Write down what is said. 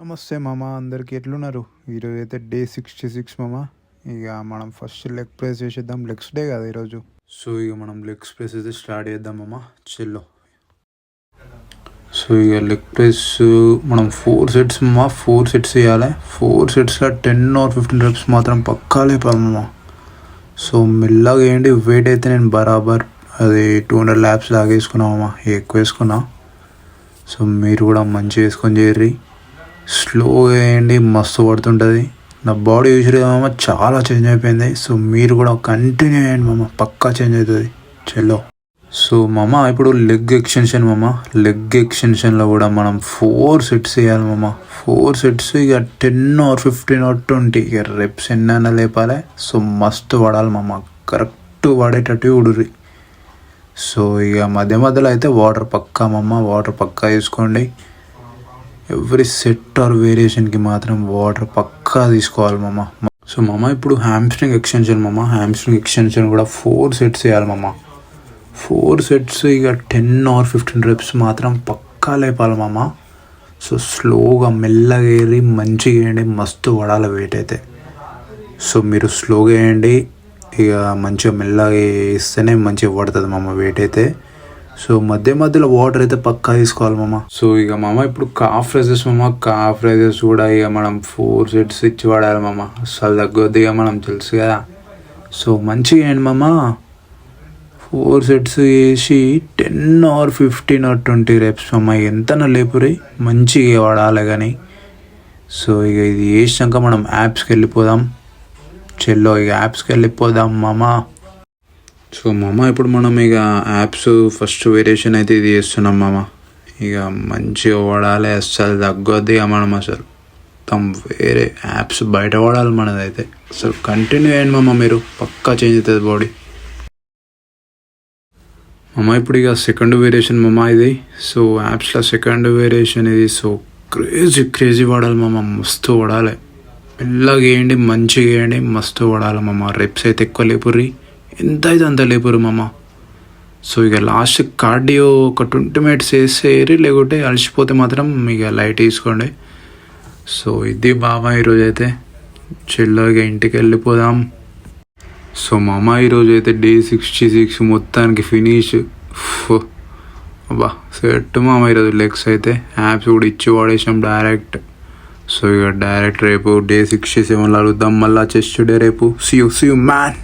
నమస్తే మామ, అందరికి ఎట్లున్నారు? ఈరోజు అయితే డే 66 మామ. ఇక మనం ఫస్ట్ లెగ్ ప్రెస్ చేసేద్దాం. లెగ్స్ డే కదా ఈరోజు. సో ఇక మనం లెగ్స్ ప్రెస్ అయితే స్టార్ట్ చేద్దాం మామ. చెల్లో. సో ఇక లెగ్ ప్రెస్ మనం 4 సెట్స్ మామ. 4 సెట్స్ వేయాలి. 4 సెట్స్లో 10 or 15 reps మాత్రం పక్కా లేపాలి మామ. సో మెల్లగా వేయండి. వెయిట్ అయితే నేను బరాబర్ అది 200 laps లాగా వేసుకున్నా మామ. ఎక్కువ వేసుకున్నా. సో మీరు కూడా మంచిగా వేసుకొని చేయర్రి. స్లోగా వేయండి, మస్తు పడుతుంటుంది. నా బాడీ యూజువల్గా మామ చాలా చేంజ్ అయిపోయింది. సో మీరు కూడా కంటిన్యూ చేయండి మామ, పక్కా చేంజ్ అవుతుంది. చెల్లో. సో మామ ఇప్పుడు లెగ్ ఎక్స్టెన్షన్ మామ. లెగ్ ఎక్స్టెన్షన్లో కూడా మనం 4 సెట్స్ వేయాలి మామ. 4 సెట్స్ ఇక 10 or 15 or 20 ఇక రెప్స్ ఎన్నైనా లేపాలి. సో మస్తు పడాలి మామ, కరెక్ట్ పడేటట్టు ఉడుర్రి. సో ఇక మధ్య మధ్యలో అయితే వాటర్ పక్కా మామ, వాటర్ పక్కా తీసుకోండి. ఎవ్రీ సెట్ ఆర్ వేరియేషన్కి మాత్రం వాటర్ పక్కా తీసుకోవాలి మామ. సో మామ ఇప్పుడు హ్యామ్స్ట్రింగ్ ఎక్స్టెన్షన్ మామ. హ్యామ్స్ట్రింగ్ ఎక్స్టెన్షన్ కూడా 4 సెట్స్ వేయాలి మామ. 4 సెట్స్ ఇక 10 or 15 reps మాత్రం పక్కా లేపాలి మామ. సో స్లోగా మెల్లగా వేరి మంచిగా వేయండి, మస్తు పడాలి వెయిట్ అయితే. సో మీరు స్లోగా వేయండి, ఇక మంచిగా మెల్లగా వేస్తేనే మంచిగా పడుతుంది మామ వెయిట్ అయితే. సో మధ్య మధ్యలో వాటర్ అయితే పక్కా తీసుకోవాలి మామ. సో ఇక మామ ఇప్పుడు కాఫ్ రైజెస్ మామ. కాఫ్ రైజెస్ కూడా ఇక మనం 4 సెట్స్ ఇచ్చి వాడాలి మామ. అసలు తగ్గొద్దు, ఇక మనం తెలుసు కదా. సో మంచిగా వేయండి మామ. 4 సెట్స్ వేసి 10 or 15 or 20 reps మామ. ఎంతనా లేపురి, మంచిగా వాడాలి కానీ. సో ఇక ఇది వేసినాక మనం యాప్స్కి వెళ్ళిపోదాం. చెల్లో ఇక యాప్స్కి వెళ్ళిపోదాం మామ. సో మామ ఇప్పుడు మనం ఇక యాప్స్ ఫస్ట్ వేరియేషన్ అయితే ఇది చేస్తున్నాం మామ. ఇక మంచిగా వాడాలి, అసలు తగ్గొద్దు ఇక మనం. అసలు మొత్తం వేరే యాప్స్ బయట వాడాలి మనదైతే. అసలు కంటిన్యూ అయ్యండి మామ, మీరు పక్కా చేంజ్ అవుతుంది బాడీ మామ. ఇప్పుడు ఇక సెకండ్ వేరియేషన్ మామ ఇది. సో యాప్స్లో సెకండ్ వేరియేషన్ ఇది. సో క్రేజీ వాడాలి మామ, మస్తు వాడాలి. మెల్లగా వేయండి, మంచిగా వేయండి, మస్తు వాడాలి మామ. రెప్స్ అయితే ఎక్కువ లేపుర్రి, ఎంత అయితే అంత లేపురు మామ. సో ఇక లాస్ట్ కార్డియో ఒక 20 minutes వేసేరి, లేకుంటే అలసిపోతే మాత్రం ఇక లైట్ తీసుకోండి. సో ఇది బాబా ఈరోజు అయితే. చెల్లో ఇక ఇంటికి వెళ్ళిపోదాం. సో మామ ఈరోజు అయితే డే 66 మొత్తానికి ఫినిష్. అబ్బా సెట్ మామ ఈరోజు లెగ్స్ అయితే. యాప్స్ కూడా ఇచ్చి వాడేసాం డైరెక్ట్. సో ఇక డైరెక్ట్ రేపు డే 67 కలుద్దాం మళ్ళీ. చెస్ట్ డే రేపు. See you man.